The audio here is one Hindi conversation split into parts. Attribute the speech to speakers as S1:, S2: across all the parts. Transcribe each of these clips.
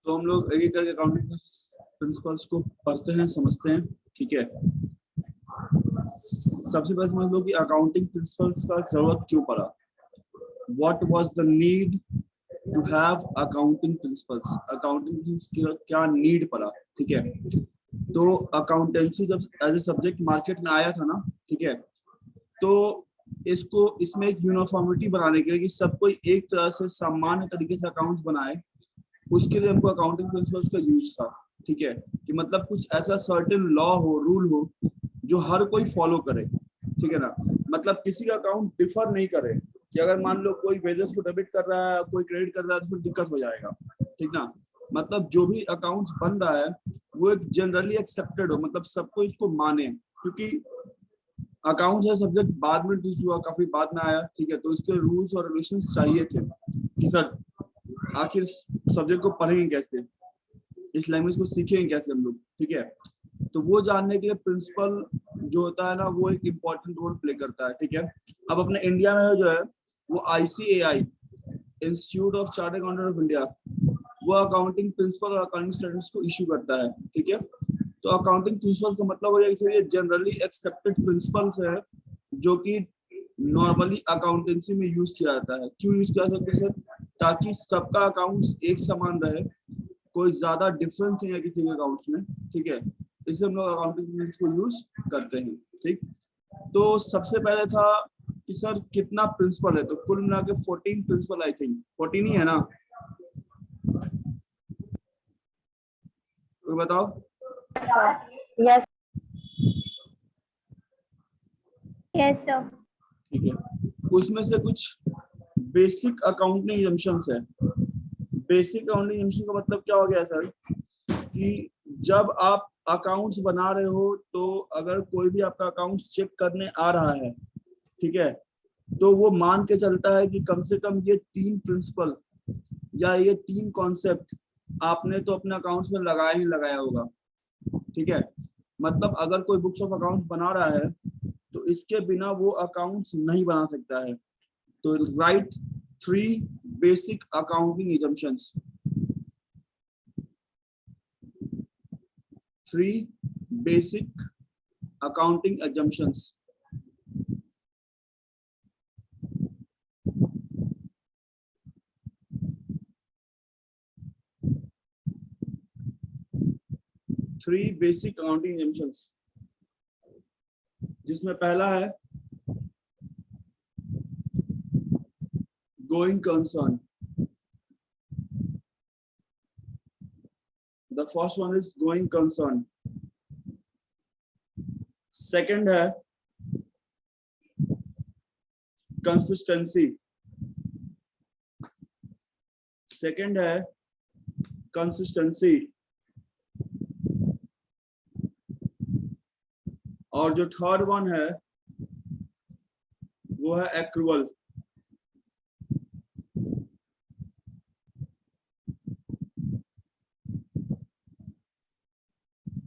S1: तो हम लोग एक एक करके अकाउंटिंग प्रिंसिपल्स को पढ़ते हैं, समझते हैं। ठीक है, सबसे पहले समझ लो कि अकाउंटिंग प्रिंसिपल्स का जरूरत क्यों पड़ा। What was the need to have accounting principles, accounting principles का क्या नीड पड़ा। ठीक है, तो अकाउंटेंसी जब एज ए सब्जेक्ट मार्केट में आया था ना, ठीक है, तो इसमें एक यूनिफॉर्मिटी बनाने के लिए कि सब कोई एक तरह से सामान्य तरीके से अकाउंट्स बनाए, उसके लिए हमको अकाउंटिंग प्रिंसिपल्स का यूज था। ठीक है, कि मतलब कुछ ऐसा सर्टेन लॉ हो, रूल हो जो हर कोई फॉलो करे। ठीक है ना, मतलब किसी का अकाउंट डिफर नहीं करे कि अगर मान लो कोई वेजेस को डेबिट कर रहा है, कोई क्रेडिट कर रहा है, तो फिर दिक्कत हो जाएगा। ठीक ना, मतलब जो भी अकाउंट्स बन रहा है वो एक जनरली एक्सेप्टेड हो, मतलब सबको इसको माने, क्योंकि अकाउंट्स है सब्जेक्ट बाद में इंट्रोड्यूस हुआ, काफी बाद में आया। ठीक है, तो इसके रूल्स और रेगुलेशंस चाहिए थे कि सर आखिर सब्जेक्ट को पढ़ेंगे कैसे, इस लैंग्वेज को सीखेंगे कैसे हम लोग। ठीक है, तो वो जानने के लिए प्रिंसिपल जो होता है ना, वो एक इम्पोर्टेंट रोल प्ले करता है। ठीक है, अब अपने इंडिया में जो है वो ICAI, institute of chartered accountant of India, वो अकाउंटिंग प्रिंसिपल और अकाउंटिंग स्टैंडर्ड्स को इशू करता है। ठीक है, तो अकाउंटिंग प्रिंसिपल्स का मतलब हो जाएगा ये जनरली एक्सेप्टेड प्रिंसिपल्स है जो कि नॉर्मली अकाउंटेंसी में यूज किया जाता है। क्यों यूज किया जाता है सर? ताकि सबका अकाउंट्स एक समान रहे, कोई ज्यादा डिफरेंस नहीं है किसी के अकाउंट्स में। ठीक है, इसलिए हम लोग अकाउंटिंग प्रिंसिपल्स को यूज करते हैं। ठीक, तो सबसे पहले था कि सर कितना प्रिंसिपल है, तो कुल मिला के 14 प्रिंसिपल, आई थिंक 14 ही है ना, तो बताओ।
S2: Yes yes sir.
S1: ठीक है, उसमें से कुछ बेसिक अकाउंटिंग एजम्पशंस है। बेसिक अकाउंटिंग एजम्पशन का मतलब क्या हो गया सर, कि जब आप अकाउंट्स बना रहे हो तो अगर कोई भी आपका अकाउंट्स चेक करने आ रहा है, ठीक है, तो वो मान के चलता है कि कम से कम ये 3 प्रिंसिपल या ये 3 कॉन्सेप्ट आपने तो अपने अकाउंट्स में लगाया ही लगाया होगा। ठीक है, मतलब अगर कोई बुक्स ऑफ अकाउंट्स बना रहा है तो इसके बिना वो अकाउंट्स नहीं बना सकता है। तो right 3 basic accounting assumptions, 3 basic accounting assumptions. Three basic accounting assumptions, जिसमें पहला है going concern. The first one is going concern. Second है consistency. Second है consistency. और जो थर्ड वन है वो है accrual.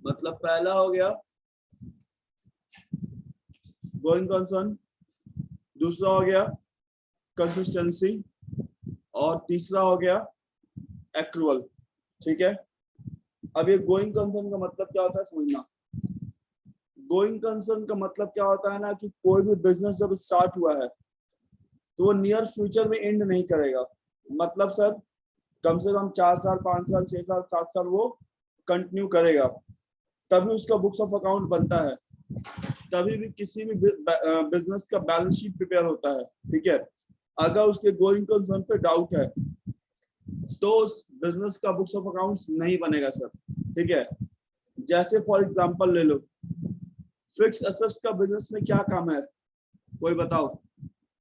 S1: मतलब पहला हो गया गोइंग कंसर्न, दूसरा हो गया कंसिस्टेंसी और तीसरा हो गया एक्रूअल। ठीक है, अब ये गोइंग कंसर्न का मतलब क्या होता है समझना। गोइंग कंसर्न का मतलब क्या होता है ना, कि कोई भी बिजनेस जब स्टार्ट हुआ है तो वो नियर फ्यूचर में एंड नहीं करेगा। मतलब सर कम से कम 4 साल 5 साल 6 साल 7 साल वो कंटिन्यू करेगा, तभी उसका बुक्स ऑफ अकाउंट बनता है, तभी भी किसी भी बिजनेस का बैलेंस शीट प्रिपेयर होता है। ठीक है, अगर उसके गोइंग कंसर्न पे डाउट है तो उस बिजनेस का बुक्स ऑफ अकाउंट्स नहीं बनेगा सर। ठीक है, जैसे फॉर एग्जांपल ले लो, फिक्स एसेट्स का बिजनेस में क्या काम है, कोई बताओ।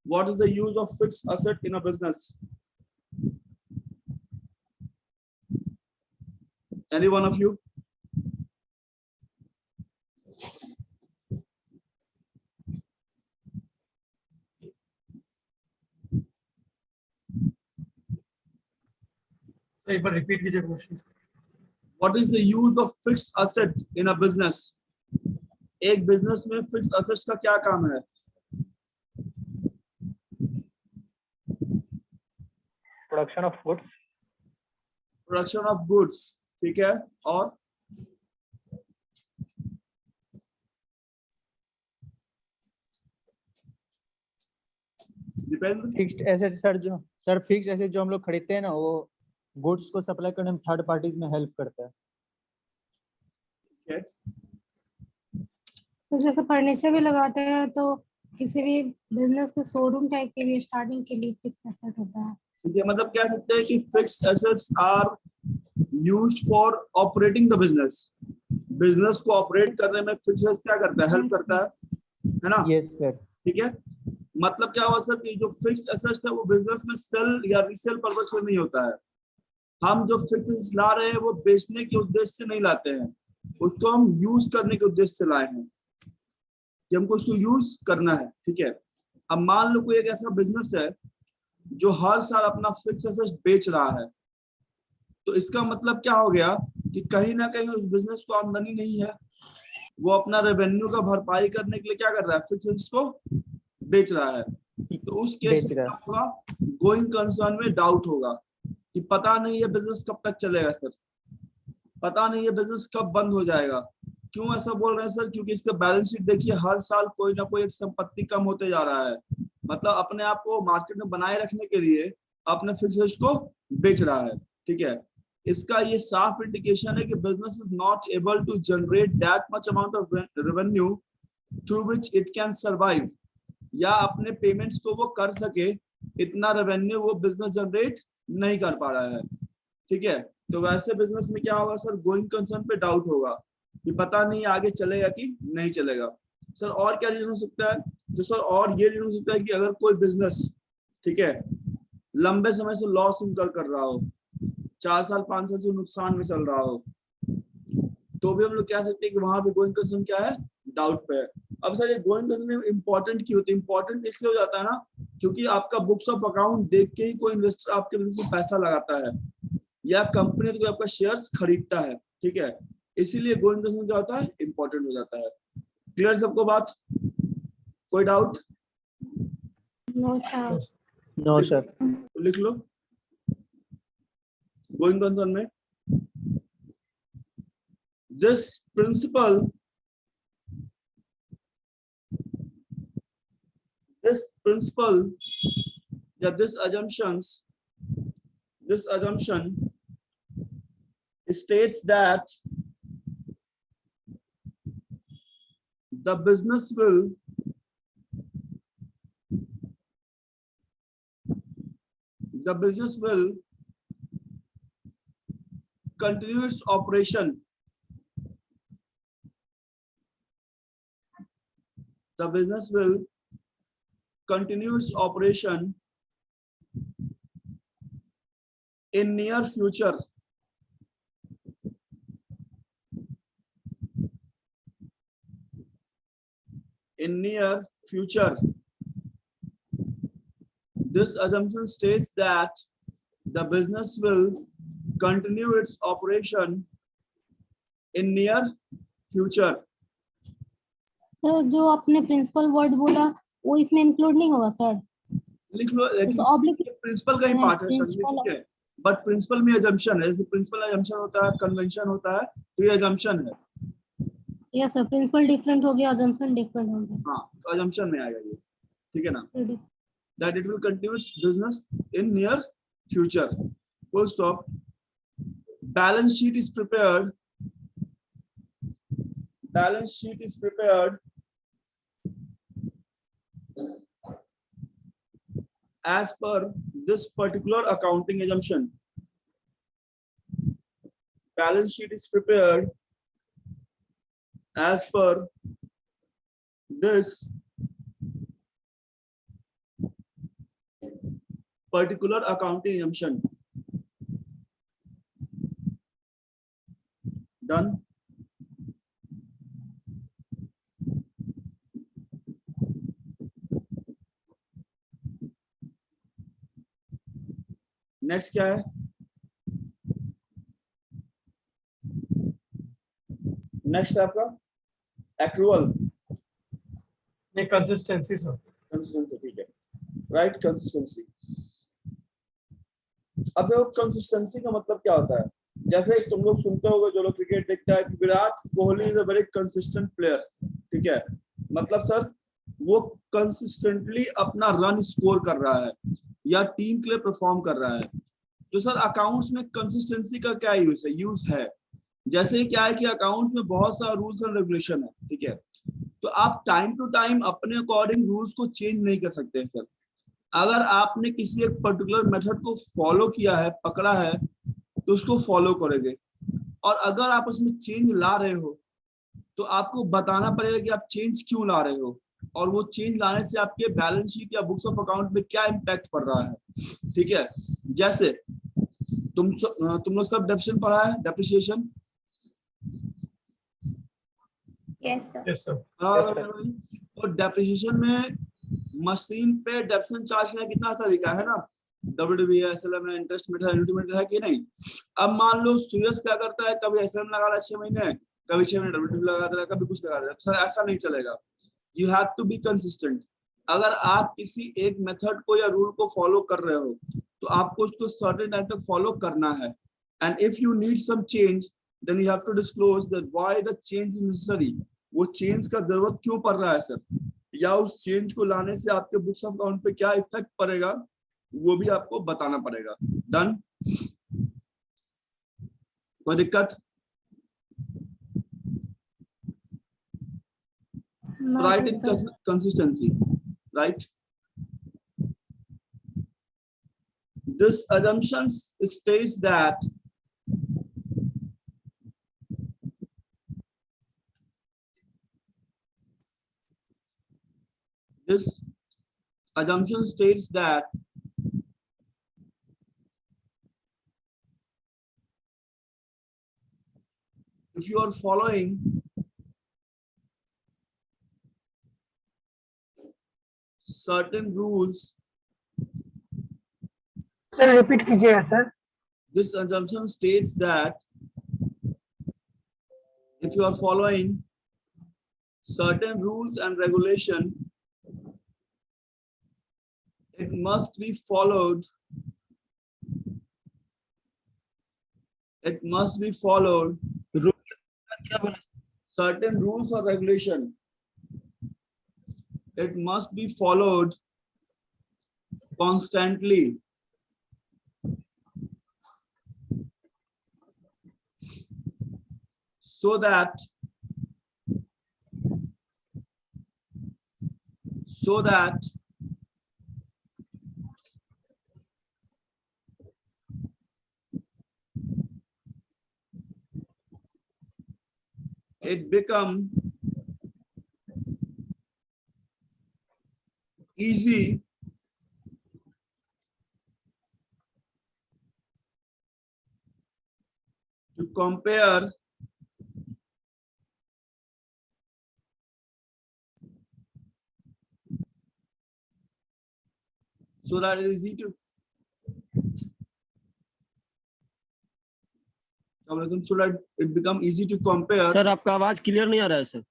S1: What is the use of fix asset in a business? Any one of you?
S3: एक बार रिपीट कीजिए question.
S1: What is the use of fixed asset in a business? एक बिजनेस में फिक्स्ड एसेट्स का क्या काम है?
S3: Production of foods.
S1: Production of goods, ठीक है, और depend,
S4: fixed asset sir fixed asset जो हम लोग खरीदते हैं ना, वो गुड्स को सप्लाई करने में थर्ड पार्टीज में हेल्प करता है।
S5: तो जैसे फर्नीचर भी लगाते हैं तो किसी भी बिजनेस के शोरूम टाइप के लिए स्टार्टिंग के लिए फिक्स एसेट होता है।
S1: ठीक है, मतलब कह सकते हैं कि fixed assets are used for operating the business. Business को ऑपरेट करने में फिक्स्ड एसेट्स क्या करता है, हेल्प करता है ना।
S4: Yes sir.
S1: ठीक है, मतलब क्या हुआ सर कि जो फिक्स्ड एसेट्स है वो बिजनेस में सेल या रीसेल पर्पस से नहीं होता है। हम जो फिक्स्ड एसेट्स ला रहे हैं वो बेचने के उद्देश्य से नहीं लाते हैं, उसको हम यूज करने के उद्देश्य से लाए हैं कि हमको उसको यूज करना है। ठीक है, अब मान लो कोई एक ऐसा बिजनेस है जो हर साल अपना फिक्स एसेट बेच रहा है, तो इसका मतलब क्या हो गया कि कहीं ना कहीं उस बिजनेस को आमदनी नहीं है, वो अपना रेवेन्यू का भरपाई करने के लिए क्या कर रहा है, फिक्स एसेट को बेच रहा है। तो उस केस में क्या होगा, गोइंग कंसर्न में डाउट होगा कि पता नहीं ये बिजनेस कब तक चलेगा सर, पता नहीं ये बिजनेस कब बंद हो जाएगा। क्यों ऐसा बोल रहे हैं सर, क्योंकि इसका बैलेंस शीट देखिए, हर साल कोई ना कोई एक संपत्ति कम होते जा रहा है, मतलब अपने आप को मार्केट में बनाए रखने के लिए अपने फिक्स्ड एसेट को बेच रहा है। ठीक है, इसका ये साफ इंडिकेशन है कि business is not able to generate that much amount of revenue through which it can survive, या अपने पेमेंट्स को वो कर सके, इतना रेवेन्यू वो बिजनेस जनरेट नहीं कर पा रहा है। ठीक है, तो वैसे बिजनेस में क्या होगा सर, गोइंग कंसर्न पे डाउट होगा कि पता नहीं आगे चलेगा कि नहीं चलेगा। सर और क्या रीजन हो सकता है, तो सर और ये रीजन हो सकता है कि अगर कोई बिजनेस, ठीक है, लंबे समय से लॉस इनकर कर रहा हो, 4 साल 5 साल से नुकसान में चल रहा हो, तो भी हम लोग कह सकते हैं कि वहां पे गोइंग कंसर्न क्या है, डाउट पे है। अब सर ये गोइंग कंसर्न इंपॉर्टेंट क्यों होती है, इंपॉर्टेंट इसलिए हो जाता है ना क्योंकि आपका बुक्स ऑफ अकाउंट देख के ही कोई इन्वेस्टर आपके बिजनेस में पैसा लगाता है, या कंपनी तो कोई आपका शेयर्स खरीदता है। ठीक है, इसीलिए गोइंग कंसर्न क्या होता है, इंपॉर्टेंट हो जाता है। क्लियर सबको बात, कोई doubt?
S5: No sir.
S4: No sir.
S1: तो लिख लो गोइंग कंसर्न में, this principle, या this assumption states that the business will continue its operation. The business will continue its operation in near future. In near future. This assumption states that the business will continue its operation in near future.
S5: तो जो आपने प्रिंसिपल वर्ड बोला वो इसमें इंक्लूड नहीं होगा सर?
S1: लिख लो, प्रिंसिपल का ही पार्ट है सर, ठीक है, बट प्रिंसिपल में assumption है, प्रिंसिपल assumption होता है, कन्वेंशन होता है, तो ये assumption है।
S5: यस सर, प्रिंसिपल डिफरेंट हो गया, assumption डिफरेंट हो गया।
S1: हाँ, तो assumption में आएगा ये, ठीक है ना, that it will continue its business in near future. Full stop. Balance sheet is prepared. Balance sheet is prepared as per this particular accounting assumption. Balance sheet is prepared as per this particular accounting assumption. Done. Next क्या है, नेक्स्ट आपका एक्रूअल,
S3: नहीं कंसिस्टेंसी सर।
S1: कंसिस्टेंसी, ठीक है, राइट, कंसिस्टेंसी। अब देखो कंसिस्टेंसी का मतलब क्या होता है, जैसे तुम लोग सुनते होगे जो लोग क्रिकेट देखता है कि Virat Kohli is a very consistent player, ठीक है, मतलब सर वो कंसिस्टेंटली अपना रन स्कोर कर रहा है या टीम के लिए परफॉर्म कर रहा है। तो सर अकाउंट्स में कंसिस्टेंसी का क्या यूज है, जैसे क्या है कि अकाउंट्स में बहुत सारा रूल्स एंड रेगुलेशन है, ठीक है, तो आप टाइम टू टाइम अपने अकॉर्डिंग रूल्स को चेंज नहीं कर सकते हैं सर। अगर आपने किसी एक पर्टिकुलर मेथड को फॉलो किया है, पकड़ा है, तो उसको फॉलो करोगे, और अगर आप उसमें चेंज ला रहे हो तो आपको बताना पड़ेगा कि आप चेंज क्यों ला रहे हो, और वो चेंज लाने से आपके बैलेंस शीट या बुक्स ऑफ अकाउंट में क्या इम्पैक्ट पड़ रहा है, ठीक है। जैसे तुम लोग सब डेप्रिसिएशन पढ़ा है, depreciation,
S2: Yes, sir.
S3: Yes, sir.
S1: और डेप्रिसिएशन में मशीन पे डेप्रिसिएशन चार्ज करने का कितना तरीका है ना, WDV है, SLM है, इंटरेस्ट मेथड, एन्युटी मेथड है कि नहीं। अब मान लो सूरज क्या करता है, कभी SLM लगा रहा है 6 महीने, कभी 6 महीने WDV लगा दे रहा है, कभी कुछ लगा दे रहा है, सर ऐसा नहीं चलेगा। You have to be consistent. अगर आप किसी एक मेथड को या रूल को फॉलो कर रहे हो तो आपको उसको सर्टेन टाइम तक फॉलो करना है, and if you need some change then you have to disclose that why the change is necessary, वो चेंज का जरूरत क्यों पड़ रहा है सर, या उस चेंज को लाने से आपके बुक्स ऑफ अकाउंट पे क्या इफेक्ट पड़ेगा, वो भी आपको बताना पड़ेगा। डन, कोई दिक्कत? Right in consistency, right. This assumption states that this assumption states that if you are following certain rules,
S3: Sir, repeat कीजिएगा sir.
S1: this assumption states that if you are following certain rules and regulation, it must be followed. It must be followed. Certain rules or regulation. It must be followed constantly. So that it become easy to compare so that it is easy to so that it become easy to compare.
S6: Sir आपका आवाज क्लियर नहीं आ रहा है सर।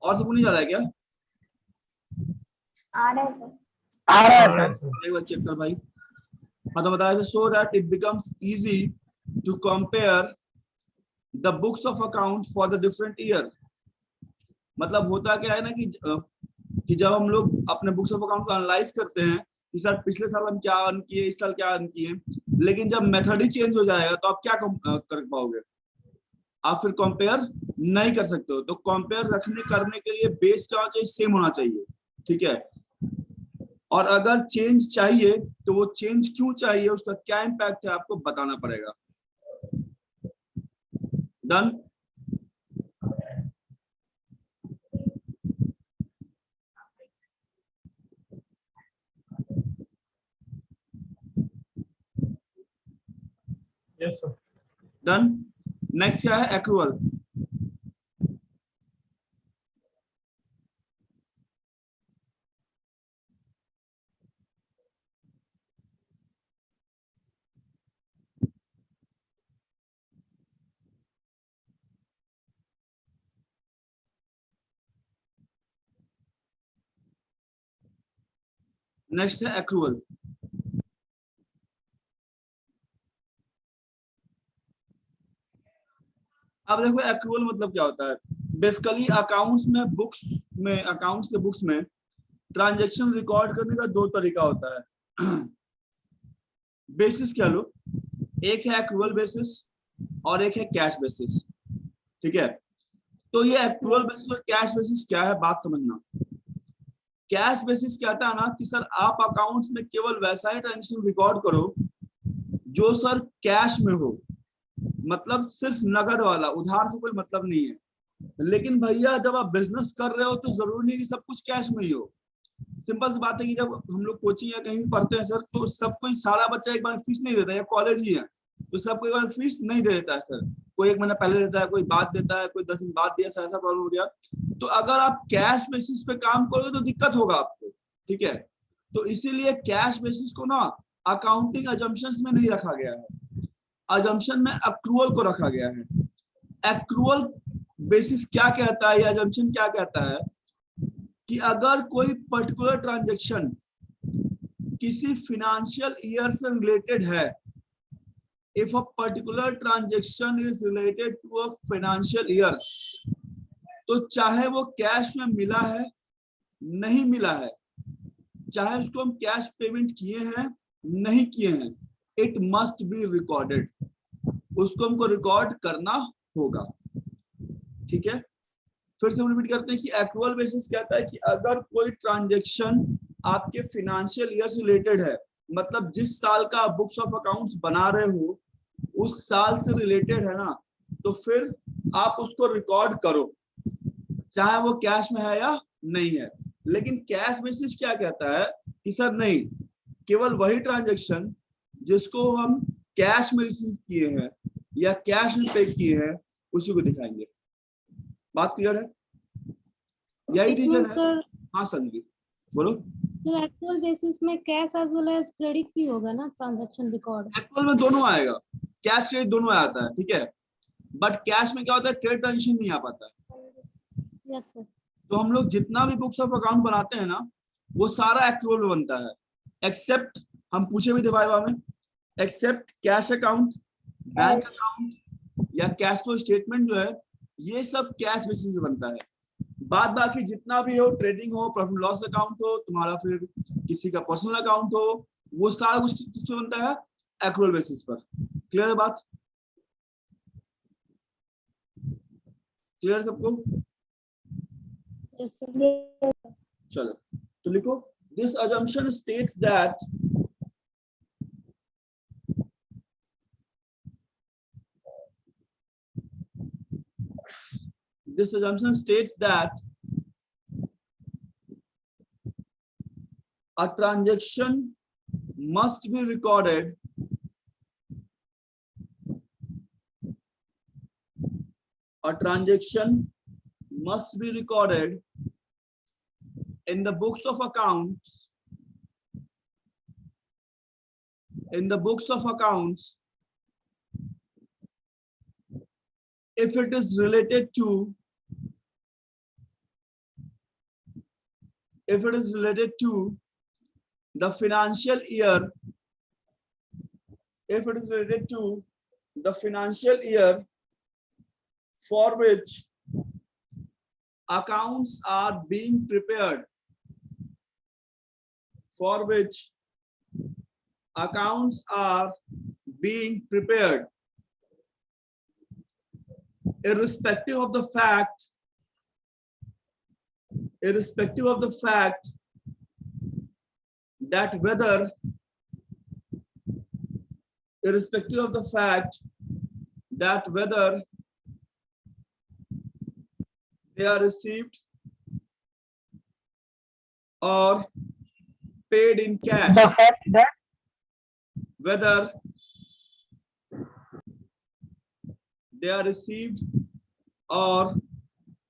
S1: और सब नहीं जा रहा है क्या?
S2: आ रहा है सर।
S3: आ रहा है sir.
S1: एक बार चेक कर भाई। हाँ तो बताया so that it becomes easy to compare the books of account for the different year। मतलब होता क्या है ना कि जब हम लोग अपने बुक्स ऑफ अकाउंट को एनालाइज करते हैं कि सर पिछले साल हम क्या अर्न किए, इस साल क्या अर्न किए, लेकिन जब मेथड ही चेंज हो जाएगा तो आप क्या कर पाओगे, आप फिर कंपेयर नहीं कर सकते हो। तो कंपेयर करने के लिए बेस क्या होना चाहिए, सेम होना चाहिए, ठीक है। और अगर चेंज चाहिए तो वो चेंज क्यों चाहिए, उसका क्या इम्पैक्ट है, आपको बताना पड़ेगा। Done.
S3: Yes, sir.
S1: Done. Next क्या है, एक्रूअल। नेक्स्ट है एक्रूअल। अब देखो एक्रूअल मतलब क्या होता है। बेसिकली अकाउंट्स के बुक्स में ट्रांजैक्शन रिकॉर्ड करने का दो तरीका होता है। बेसिस क्या लो, एक है एक्रूअल बेसिस और एक है कैश बेसिस, ठीक है। तो ये एक्रूअल बेसिस और कैश बेसिस क्या है, बात समझना। कैश बेसिस कहता है ना कि सर आप अकाउंट्स में केवल वैसा ही ट्रांजेक्शन रिकॉर्ड करो जो सर कैश में हो, मतलब सिर्फ नगद वाला, उधार से कोई मतलब नहीं है। लेकिन भैया जब आप बिजनेस कर रहे हो तो जरूरी नहीं कि सब कुछ कैश में ही हो। सिंपल सी बात है कि जब हम लोग कोचिंग या कहीं भी पढ़ते हैं सर, तो सब कोई सारा बच्चा एक बार फीस नहीं देता, या कॉलेज ही है तो सबको एक बार फीस नहीं दे देता है सर। कोई 1 महीना पहले देता है, कोई बाद देता है, कोई 10 दिन बाद दिया, ऐसा प्रॉब्लम हो गया। तो अगर आप कैश बेसिस पे काम करोगे तो दिक्कत होगा आपको, ठीक है। तो इसीलिए कैश बेसिस को ना अकाउंटिंग अजम्पशंस में नहीं रखा गया है, अजम्पशन में अक्रूअल को रखा गया है। एक्रूअल बेसिस क्या कहता है, या अजम्पशन क्या कहता है कि अगर कोई पर्टिकुलर ट्रांजैक्शन किसी फिनेंशियल ईयर से रिलेटेड है, if a particular transaction is related to a financial year, तो चाहे वो कैश में मिला है नहीं मिला है, चाहे उसको हम कैश पेमेंट किए हैं नहीं किए हैं, इट मस्ट बी रिकॉर्डेड, उसको हमको रिकॉर्ड करना होगा, ठीक है। फिर से रिपीट करते हैं कि एक्रूअल बेसिस कहता है कि अगर कोई ट्रांजैक्शन आपके फिनेंशियल ईयर से रिलेटेड है, मतलब जिस साल का आप बुक्स ऑफ अकाउंट्स बना रहे हो उस साल से रिलेटेड है ना, तो फिर आप उसको रिकॉर्ड करो, चाहे वो कैश में है या नहीं है। लेकिन कैश बेसिस क्या कहता है कि सर नहीं, केवल वही ट्रांजैक्शन जिसको हम कैश में रिसीव किए हैं या कैश में पे किए हैं उसी को दिखाएंगे। बात क्लियर है? यही रीजन है।
S5: सर
S1: हाँ संदीप बोलो।
S5: एक्चुअल बेसिस में cash as well as credit भी होगा ना ट्रांजैक्शन रिकॉर्ड?
S1: एक्चुअल में दोनों आएगा, कैश क्रेडिट दोनों आता है, ठीक है। बट कैश में क्या होता है, क्रेडिट ट्रांजेक्शन नहीं आ पाता है।
S5: Yes sir.
S1: तो हम लोग जितना भी बुक्स ऑफ अकाउंट बनाते हैं ना, वो सारा एक्रूअल में बनता है, एक्सेप्ट, हम पूछे भी थे वाइवा में, except cash account, bank account या कैश फ्लो स्टेटमेंट जो है, ये सब कैश बेसिस पे बनता है। बाद बाकी जितना भी हो, ट्रेडिंग हो, प्रॉफिट लॉस अकाउंट हो, तुम्हारा फिर किसी का पर्सनल अकाउंट हो, वो सारा कुछ किस पे बनता है, एक्रूअल बेसिस पर। क्लियर है बात? क्लियर सबको?
S5: Yes sir.
S1: चलो तो लिखो, this assumption states that a transaction must be recorded in the books of accounts if it is related to the financial year, if it is related to the financial year for which accounts are being prepared, irrespective of the fact that whether they are received or paid in cash,
S3: The fact that
S1: whether they are received or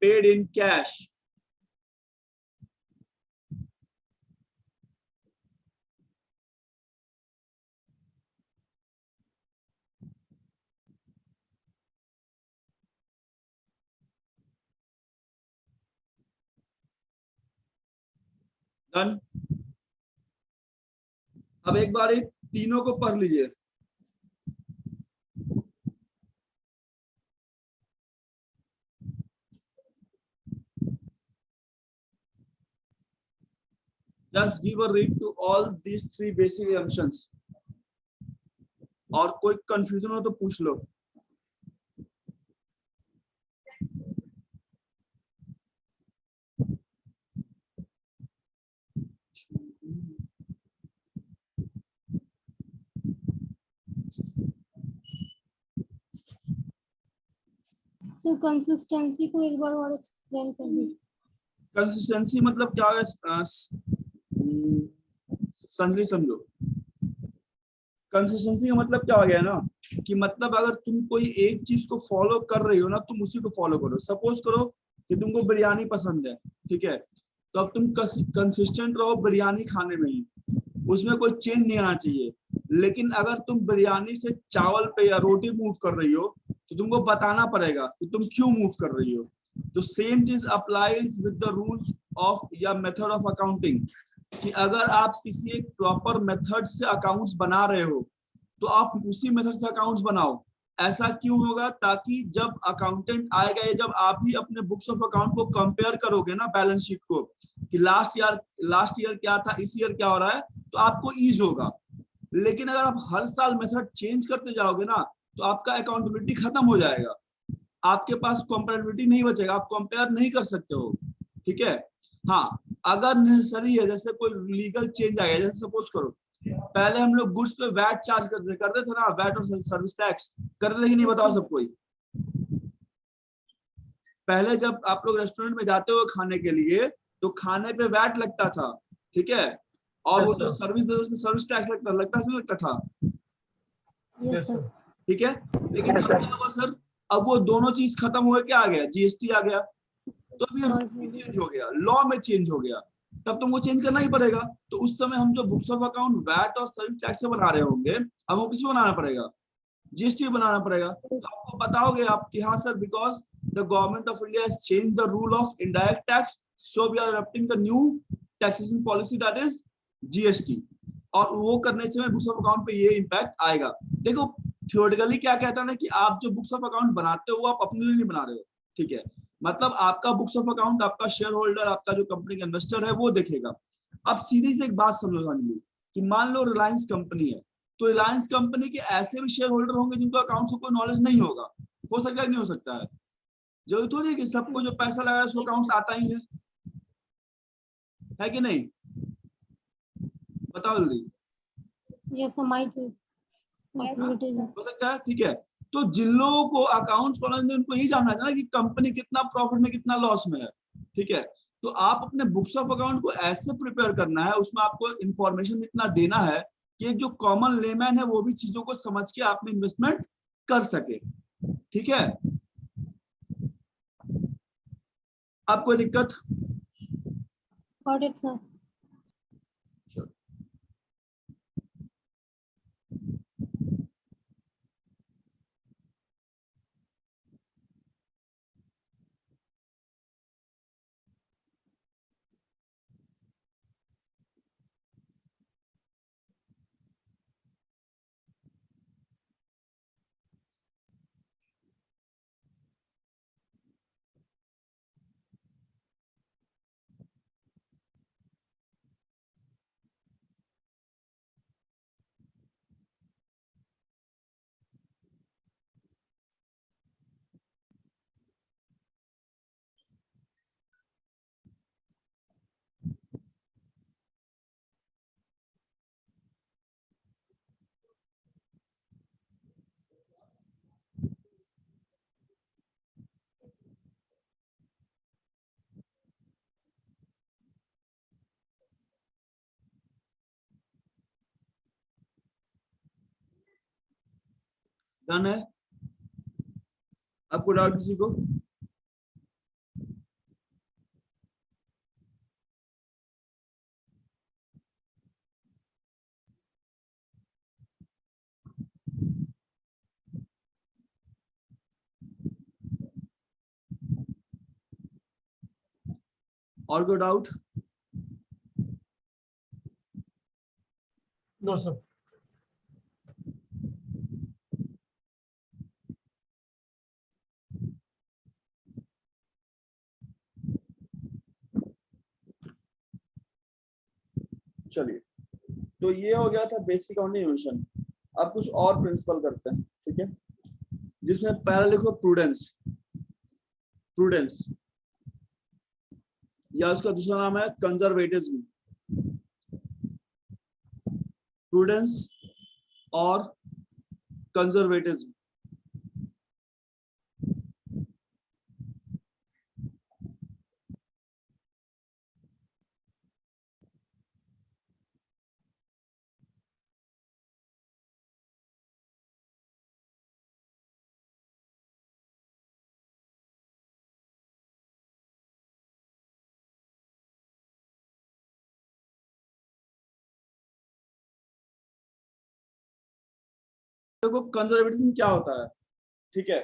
S1: paid in cash. Done? अब एक बार एक तीनों को पढ़ लीजिए। Just give a read to all these three basic assumptions. और कोई कंफ्यूजन हो तो पूछ लो.
S5: तो कंसिस्टेंसी को एक बार और एक्सप्लेन कर दीजिए।
S1: कंसिस्टेंसी मतलब क्या है? संजली समझो. कंसिस्टेंसी का मतलब क्या हो गया ना कि मतलब अगर तुम कोई एक चीज को फॉलो कर रही हो ना, तुम उसी को फॉलो करो. सपोज करो कि तुमको बिरयानी पसंद है, ठीक है, तो अब तुम कंसिस्टेंट रहो बिरयानी खाने में ही, उसमें कोई चेंज नहीं आना चाहिए. लेकिन अगर तुम बिरयानी से चावल पे या रोटी मूव कर रही हो तो तुमको बताना पड़ेगा कि तुम क्यों मूव कर रही हो. तो सेम चीज applies with the rules of या मेथड ऑफ अकाउंटिंग, कि अगर आप किसी एक प्रॉपर मेथड से अकाउंट्स बना रहे हो तो आप उसी मेथड से अकाउंट्स बनाओ. ऐसा क्यों होगा? ताकि जब अकाउंटेंट आएगा या जब आप ही अपने बुक्स ऑफ अकाउंट को कंपेयर करोगे ना बैलेंस शीट को कि लास्ट ईयर क्या था, इस ईयर क्या हो रहा है, तो आपको ईज होगा. लेकिन अगर आप हर साल मेथड चेंज करते जाओगे ना तो आपका अकाउंटेबिलिटी खत्म हो जाएगा. आपके पास कंपेरेबिलिटी नहीं बचेगा, आप कंपेयर नहीं कर सकते हो. ठीक है. हाँ, अगर नेसेसरी है, जैसे कोई लीगल चेंज आ गया, जैसे सपोज करो पहले हम लोग गुड्स पे वैट चार्ज करते थे ना, वैट और सर्विस टैक्स करते थे कि नहीं, बताओ सब कोई. पहले जब आप लोग रेस्टोरेंट में जाते हो खाने के लिए तो खाने पे वैट लगता था, ठीक है, और वो जो सर्विस दे उसमें सर्विस टैक्स लगता था.
S5: Yes sir.
S1: ठीक है. लेकिन अब क्या हुआ सर, अब वो दोनों चीज खत्म हुए, क्या आ गया, जीएसटी आ गया. तो अब ये चेंज हो गया, लॉ में चेंज हो गया, तब तुमको चेंज करना ही पड़ेगा. तो उस समय हम जो बुक्स ऑफ अकाउंट वैट और सर्विस टैक्स से बना रहे होंगे, अब वो किसी बनाना पड़ेगा, जीएसटी बनाना पड़ेगा. तो आपको बताओगे आप कि हाँ sir, because the government of India has change the rule of indirect tax, so we are adopting the new taxation policy that is GST. और वो करने से बुक्स ऑफ अकाउंट पे ये इम्पैक्ट आएगा. देखो थियोरेटिकली क्या कहता है ना कि आप जो बुक्स ऑफ अकाउंट बनाते हो वो आप अपने लिए नहीं बना रहे हो. ठीक है, मतलब आपका बुक्स ऑफ अकाउंट आपका शेयर होल्डर, आपका जो कंपनी का इन्वेस्टर है वो देखेगा. अब सीधी से एक बात समझो कि मान लो रिलायंस कंपनी है, तो रिलायंस कंपनी के ऐसे भी शेयर होल्डर होंगे जिनको अकाउंट को कोई नॉलेज नहीं होगा. हो सकता है कि नहीं हो सकता है? जरूरी थोड़ी है कि सबको जो पैसा लगा है उसको अकाउंट्स आता ही है कि नहीं? बताओ जल्दी.
S5: यस सर, माइट पॉसिबिलिटीज है।
S1: हो सकता है. ठीक है, तो जिन लोगों को अकाउंट्स पढ़ना है उनको यही जानना है ना कि कंपनी कितना प्रॉफिट में कितना लॉस में है. ठीक है, तो आप अपने बुक्स ऑफ अकाउंट को ऐसे प्रिपेयर करना है, उसमें आपको इंफॉर्मेशन इतना देना है कि एक जो कॉमन लेमैन है वो भी चीजों को समझ के आप में इन्वेस्टमेंट कर सके. ठीक है, आप कोई दिक्कत?
S5: Got it sir.
S1: डन है? आपको डाउट किसी को? और कोई डाउट?
S3: No sir.
S1: चलिए, तो ये हो गया था बेसिक अकाउंटिंग इन्वेंशन। अब कुछ और प्रिंसिपल करते हैं, ठीक है, जिसमें पहला लिखो प्रूडेंस। प्रूडेंस या उसका दूसरा नाम है कंजर्वेटिज्म। प्रूडेंस और कंजर्वेटिज्म। देखो कंजर्वेटिज्म क्या होता है, ठीक है।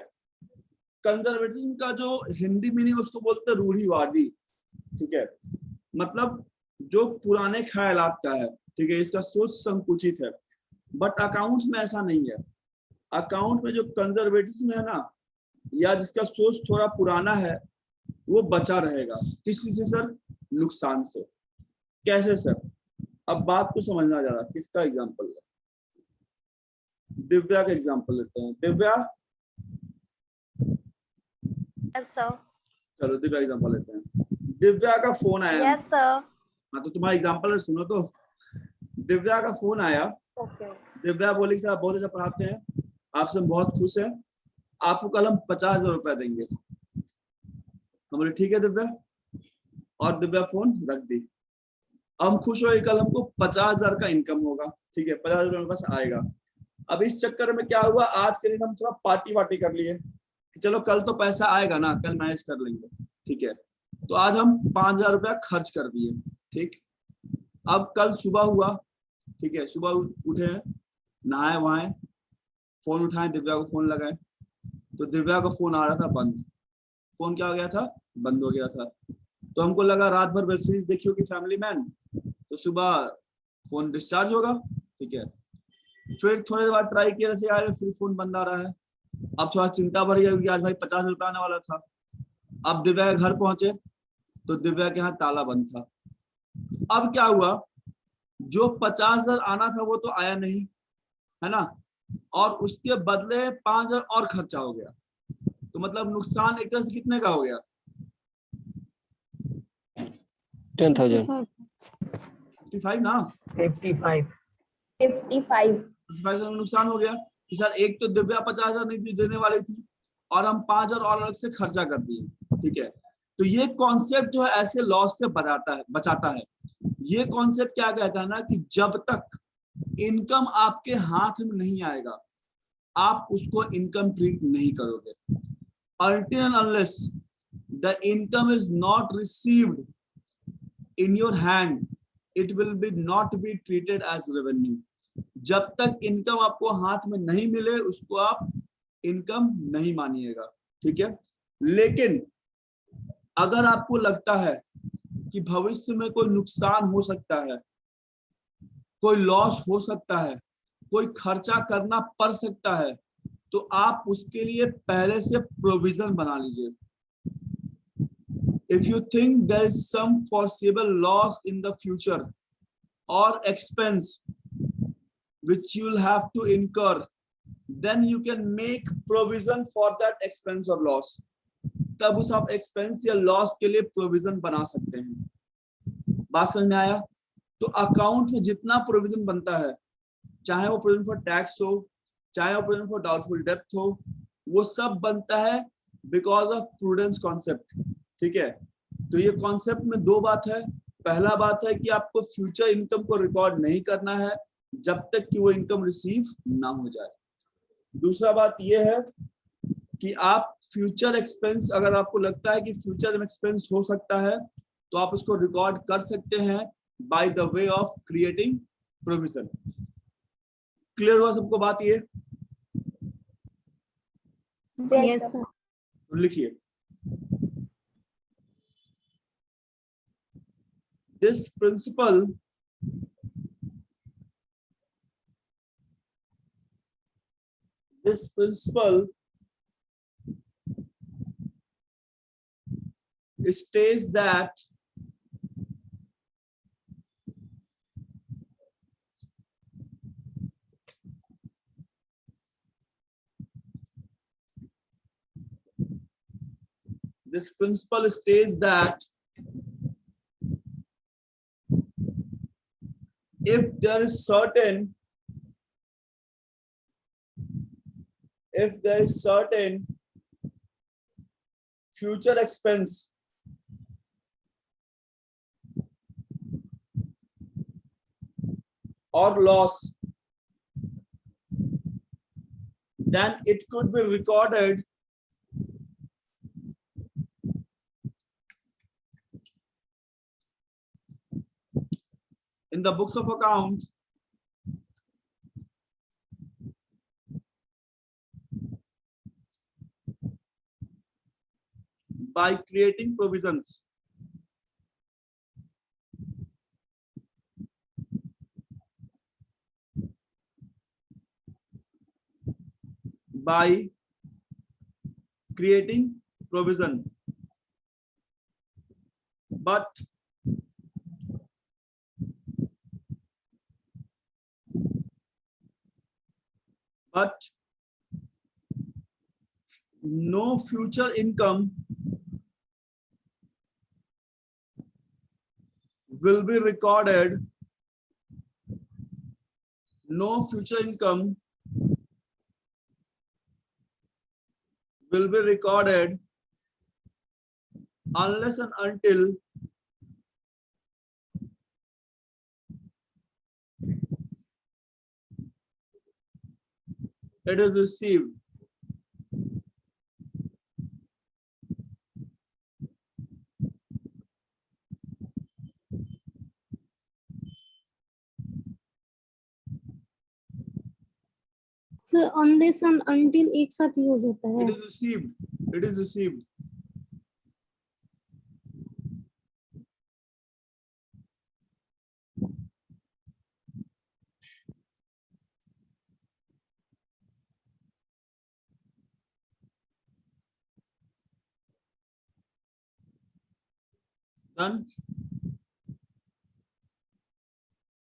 S1: कंजर्वेटिज्म का जो हिंदी मीनिंग उसको बोलते हैं रूढ़िवादी, ठीक है। मतलब जो पुराने ख्यालात का है, ठीक है, इसका सोच संकुचित है। बट अकाउंट्स में ऐसा नहीं है। अकाउंट में जो कंजर्वेटिज्म है ना, या जिसका सोच थोड़ा पुराना है, वो बचा रहेगा। किसी से सर? नुकसान से। कैसे सर? अब बात को समझना जा रहा है। किसका एग्जांपल है? दिव्या का एग्जांपल लेते हैं। Divya,
S2: Yes, sir.
S1: चलो दिव्या एग्जांपल लेते हैं। दिव्या का फोन आया।
S2: Yes, sir.
S1: हाँ, तो तुम्हारा एग्जांपल सुनो तो। दिव्या का फोन आया।
S2: Okay.
S1: दिव्या बोली कि आप बहुत अच्छा पढ़ाते हैं, आपसे हम बहुत खुश हैं, आपको कल हम 50,000 रुपए देंगे। हम बोले ठीक है दिव्या, और दिव्या फोन रख दी। हम खुश हुए, कल हमको 50,000 का इनकम होगा, ठीक है, 50,000 मेरे पास आएगा। अब इस चक्कर में क्या हुआ, आज के दिन हम थोड़ा पार्टी वार्टी कर लिए कि चलो कल तो पैसा आएगा ना, कल मैनेज कर लेंगे, ठीक है। तो आज हम 5,000 रुपया खर्च कर दिए, ठीक। अब कल सुबह हुआ, ठीक है, सुबह उठे, नहाए वहाए, फोन उठाए, दिव्या को फोन लगाए, तो दिव्या का फोन आ रहा था बंद। फोन क्या हो गया था? बंद हो गया था। तो हमको लगा रात भर वेब सीरीज देखी होगी फैमिली मैन, तो सुबह फोन डिस्चार्ज होगा, ठीक है। फिर थोड़ी देर बाद ट्राई किया, जैसे आए, फिर फोन बंद आ रहा है। अब थोड़ा चिंता बढ़ गई क्योंकि आज भाई 50 रुपये आने वाला था। अब दिव्या के घर पहुंचे तो दिव्या के यहाँ ताला बंद था। अब क्या हुआ, जो 50,000 आना था वो तो आया नहीं, है ना, और उसके बदले 5,000 और खर्चा हो गया। तो मतलब नुकसान एक तरह से कितने का हो गया?
S6: 10,000।
S1: 55 ना,
S3: 55।
S2: 55.
S1: 55 का नुकसान हो गया कि सर एक तो दिव्या 50,000 नहीं थी देने वाली थी, और हम 5,000 और अलग से खर्चा कर दिए, ठीक है। तो ये कॉन्सेप्ट जो है ऐसे लॉस से बचाता है। ये कॉन्सेप्ट क्या कहता है ना, कि जब तक इनकम आपके हाथ में नहीं आएगा, आप उसको इनकम ट्रीट नहीं करोगे। Until and unless the income is not received in your hand, it will be not be treated as revenue. जब तक इनकम आपको हाथ में नहीं मिले, उसको आप इनकम नहीं मानिएगा, ठीक है। लेकिन अगर आपको लगता है कि भविष्य में कोई नुकसान हो सकता है, कोई लॉस हो सकता है, कोई खर्चा करना पड़ सकता है, तो आप उसके लिए पहले से प्रोविजन बना लीजिए। If you think there is some foreseeable loss in the future or expense which you'll have to incur, then you can make provision for that expense or loss. तब उस आप एक्सपेंस या लॉस के लिए प्रोविजन बना सकते हैं। बात समझ में आया? तो अकाउंट में जितना प्रोविजन बनता है, चाहे वो प्रोविजन फॉर टैक्स हो, चाहे वो प्रोविजन फॉर डाउटफुल डेब्ट हो, वो सब बनता है बिकॉज ऑफ प्रूडेंस कॉन्सेप्ट, ठीक है। तो ये कॉन्सेप्ट में दो बात है। पहला बात है कि आपको फ्यूचर इनकम को रिकॉर्ड नहीं करना है जब तक कि वो इनकम रिसीव ना हो जाए। दूसरा बात ये है कि आप फ्यूचर एक्सपेंस, अगर आपको लगता है कि फ्यूचर एक्सपेंस हो सकता है, तो आप उसको रिकॉर्ड कर सकते हैं by the way of creating provision. Clear हुआ सबको बात? ये
S2: Yes, sir.
S1: तो लिखिए, this principle states that this principle states that if there is certain future expense or loss, then it could be recorded in the books of account by creating provisions. By creating provision. But no future income will be recorded. No future income will be recorded unless and until it is received.
S5: Sir unless and until एक साथ यूज होता है.
S1: It is received. It is received. Done.